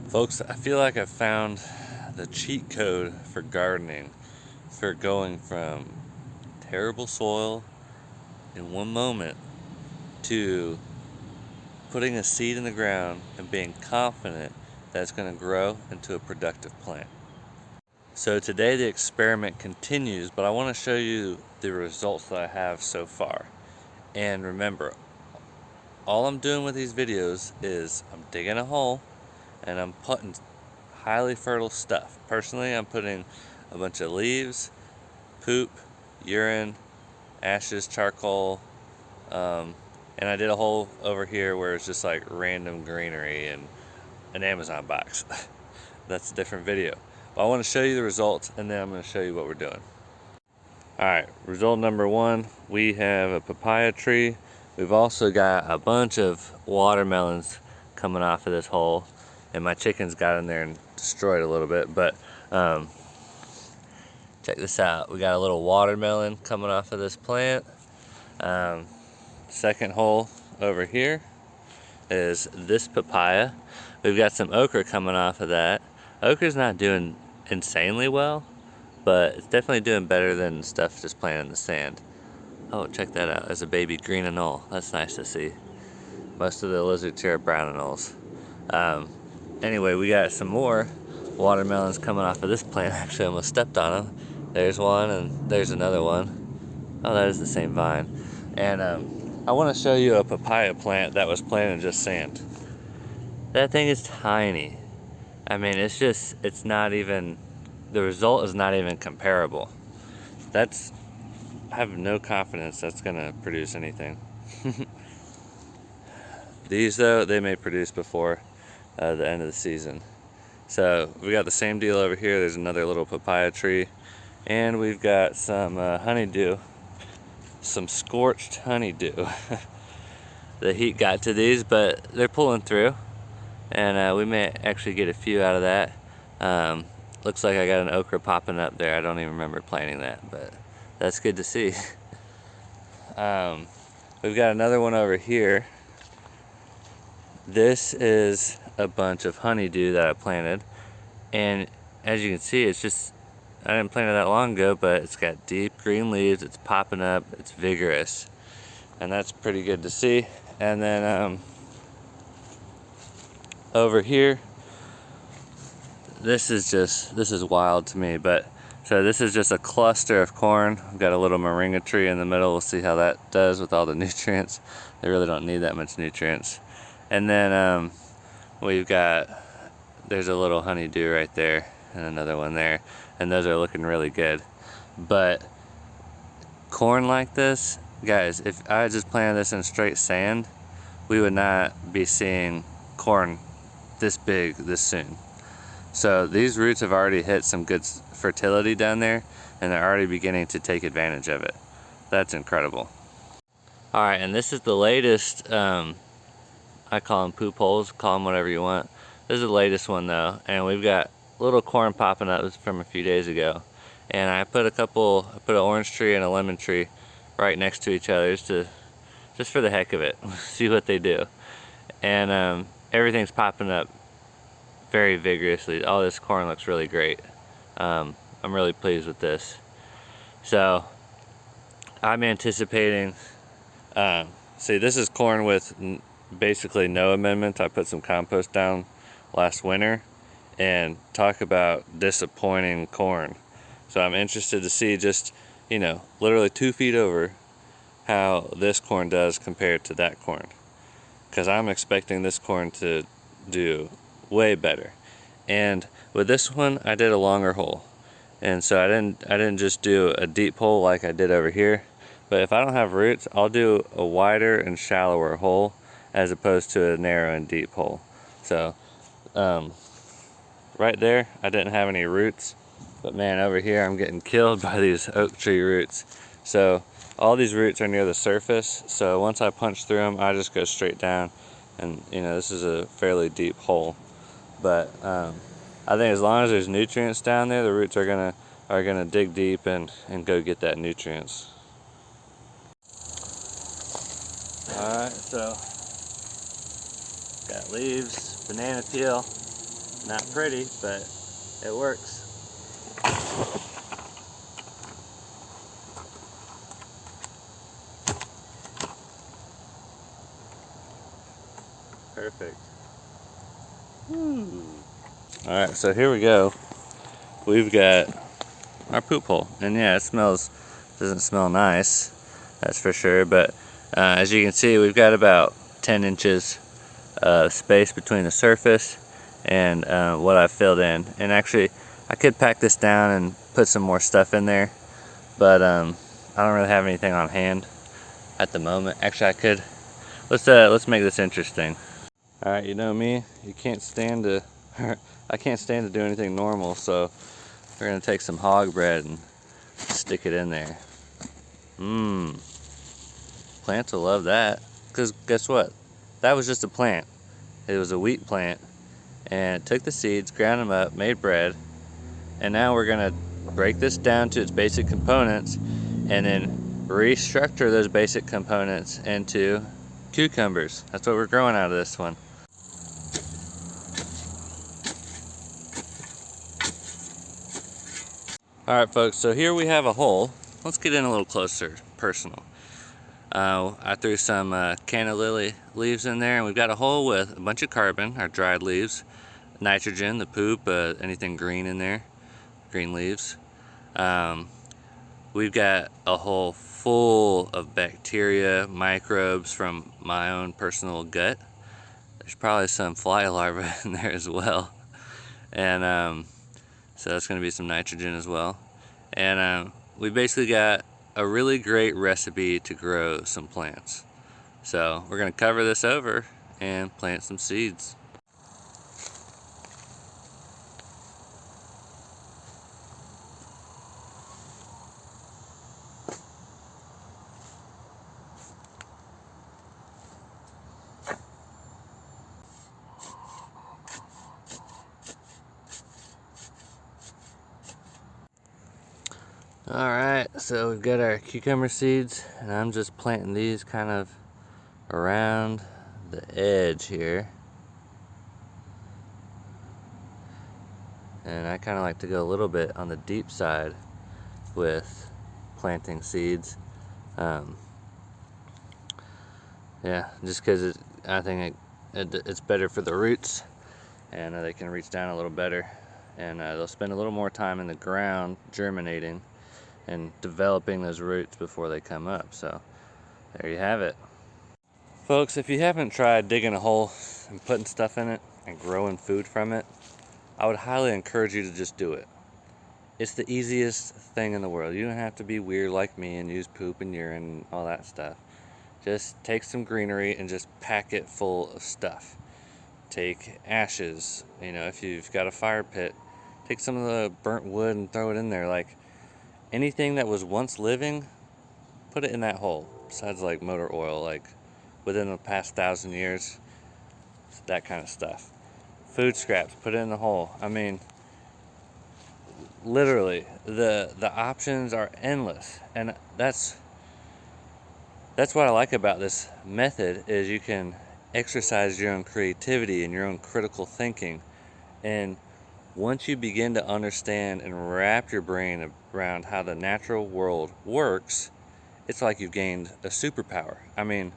Folks, I feel like I've found the cheat code for gardening, for going from terrible soil in one moment to putting a seed in the ground and being confident that it's going to grow into a productive plant. So today the experiment continues, but I want to show you the results that I have so far. And remember, all I'm doing with these videos is I'm digging a hole and I'm putting highly fertile stuff. Personally, I'm putting a bunch of leaves, poop, urine, ashes, charcoal, and I did a hole over here where it's just like random greenery and an Amazon box. That's a different video. But I want to show you the results, and then I'm going to show you what we're doing. Alright, result number one, we have a papaya tree. We've also got a bunch of watermelons coming off of this hole, and my chickens got in there and destroyed a little bit, but check this out. We got a little watermelon coming off of this plant. Second hole over here is this papaya. We've got some okra coming off of that. Okra's not doing insanely well, but it's definitely doing better than stuff just planted in the sand. Oh, check that out. There's a baby green anole. That's nice to see. Most of the lizards here are brown anoles. Anyway, we got some more watermelons coming off of this plant. Actually, I almost stepped on them. There's one and there's another one. Oh, that is the same vine. And I want to show you a papaya plant that was planted in just sand. That thing is tiny. I mean, it's not even, the result is not even comparable. I have no confidence that's gonna produce anything. These though, they may produce before the end of the season. So we got the same deal over here. There's another little papaya tree, and we've got some honeydew, some scorched honeydew. The heat got to these, but they're pulling through, and we may actually get a few out of that. Looks like I got an okra popping up there. I don't even remember planting that, but that's good to see. We've got another one over here. This is a bunch of honeydew that I planted, and as you can see, it's just, I didn't plant it that long ago, but it's got deep green leaves, it's popping up, it's vigorous, and that's pretty good to see. And then over here, this is wild to me, but so this is just a cluster of corn. We've got a little moringa tree in the middle. We'll see how that does with all the nutrients. They really don't need that much nutrients. And then there's a little honeydew right there and another one there, and those are looking really good. But corn like this, guys, if I just planted this in straight sand, we would not be seeing corn this big this soon. So these roots have already hit some good fertility down there, and they're already beginning to take advantage of it. That's incredible. All right, and this is the latest, I call them poop holes, call them whatever you want. This is the latest one though, and we've got little corn popping up. This is from a few days ago. And I put an orange tree and a lemon tree right next to each other just for the heck of it, see what they do. And everything's popping up very vigorously. All this corn looks really great. I'm really pleased with this. So I'm anticipating, see, this is corn with basically no amendment. I put some compost down last winter, and talk about disappointing corn. So I'm interested to see, just, you know, literally 2 feet over, how this corn does compared to that corn, because I'm expecting this corn to do way better. And with this one, I did a longer hole, and so I didn't just do a deep hole like I did over here. But if I don't have roots, I'll do a wider and shallower hole as opposed to a narrow and deep hole. So right there, I didn't have any roots, but man, over here I'm getting killed by these oak tree roots. So all these roots are near the surface, so once I punch through them, I just go straight down, and you know, this is a fairly deep hole. But I think as long as there's nutrients down there, the roots are gonna dig deep and go get that nutrients. All right, so got leaves, banana peel. Not pretty, but it works. Perfect. Alright, so here we go. We've got our poop hole. And yeah, it doesn't smell nice, that's for sure. But as you can see, we've got about 10 inches space between the surface and what I've filled in. And actually, I could pack this down and put some more stuff in there, but I don't really have anything on hand at the moment. Actually, I could. Let's make this interesting. All right, you know me, you can't stand to. I can't stand to do anything normal, so we're gonna take some hog bread and stick it in there. Plants will love that, because guess what? That was just a plant. It was a wheat plant, and it took the seeds, ground them up, made bread, and now we're gonna break this down to its basic components and then restructure those basic components into cucumbers. That's what we're growing out of this one. Alright folks, so here we have a hole. Let's get in a little closer, personal. I threw some canna lily leaves in there, and we've got a hole with a bunch of carbon, our dried leaves, nitrogen, the poop, anything green in there, green leaves. We've got a hole full of bacteria, microbes from my own personal gut. There's probably some fly larvae in there as well. And so that's going to be some nitrogen as well. And we basically got a really great recipe to grow some plants. So we're going to cover this over and plant some seeds. Alright, so we've got our cucumber seeds, and I'm just planting these kind of around the edge here. And I kind of like to go a little bit on the deep side with planting seeds. Yeah, just because I think it's better for the roots, and they can reach down a little better, and they'll spend a little more time in the ground germinating and developing those roots before they come up. So there you have it. Folks, if you haven't tried digging a hole and putting stuff in it and growing food from it, I would highly encourage you to just do it. It's the easiest thing in the world. You don't have to be weird like me and use poop and urine and all that stuff. Just take some greenery and just pack it full of stuff. Take ashes, you know, if you've got a fire pit, take some of the burnt wood and throw it in there. Like, anything that was once living, put it in that hole. Besides like motor oil, like within the past 1,000 years, that kind of stuff. Food scraps, put it in the hole. I mean, literally, the options are endless, and that's what I like about this method, is you can exercise your own creativity and your own critical thinking. And once you begin to understand and wrap your brain around how the natural world works, it's like you've gained a superpower. I mean,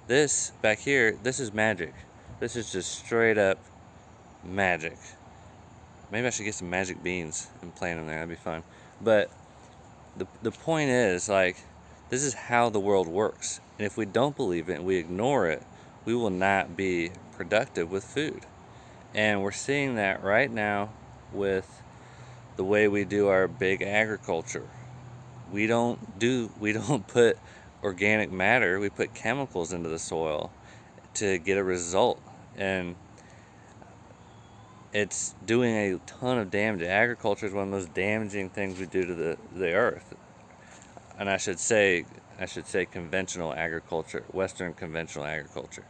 this back here, this is magic. This is just straight up magic. Maybe I should get some magic beans and plant them there. That'd be fun. But the point is, like, this is how the world works. And if we don't believe it and we ignore it, we will not be productive with food. And we're seeing that right now with the way we do our big agriculture. We don't put organic matter, we put chemicals into the soil to get a result. And it's doing a ton of damage. Agriculture is one of the most damaging things we do to the earth. And I should say conventional agriculture, Western conventional agriculture.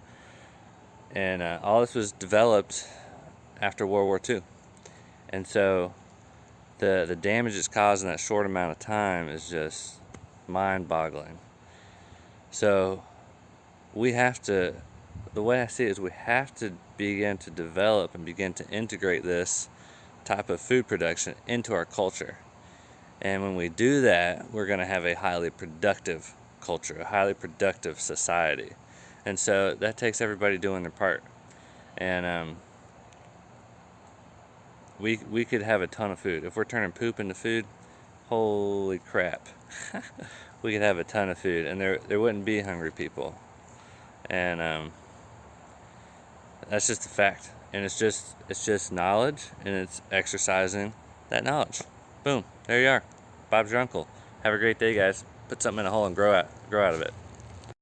And all this was developed after World War II. And so the damage it's caused in that short amount of time is just mind-boggling. So we have to the way I see it is we have to begin to develop and begin to integrate this type of food production into our culture. And when we do that, we're going to have a highly productive culture, a highly productive society. And so that takes everybody doing their part. And we could have a ton of food. If we're turning poop into food, holy crap. We could have a ton of food, and there wouldn't be hungry people. And that's just a fact. And it's just knowledge, and it's exercising that knowledge. Boom, there you are. Bob's your uncle. Have a great day, guys. Put something in a hole and grow out of it.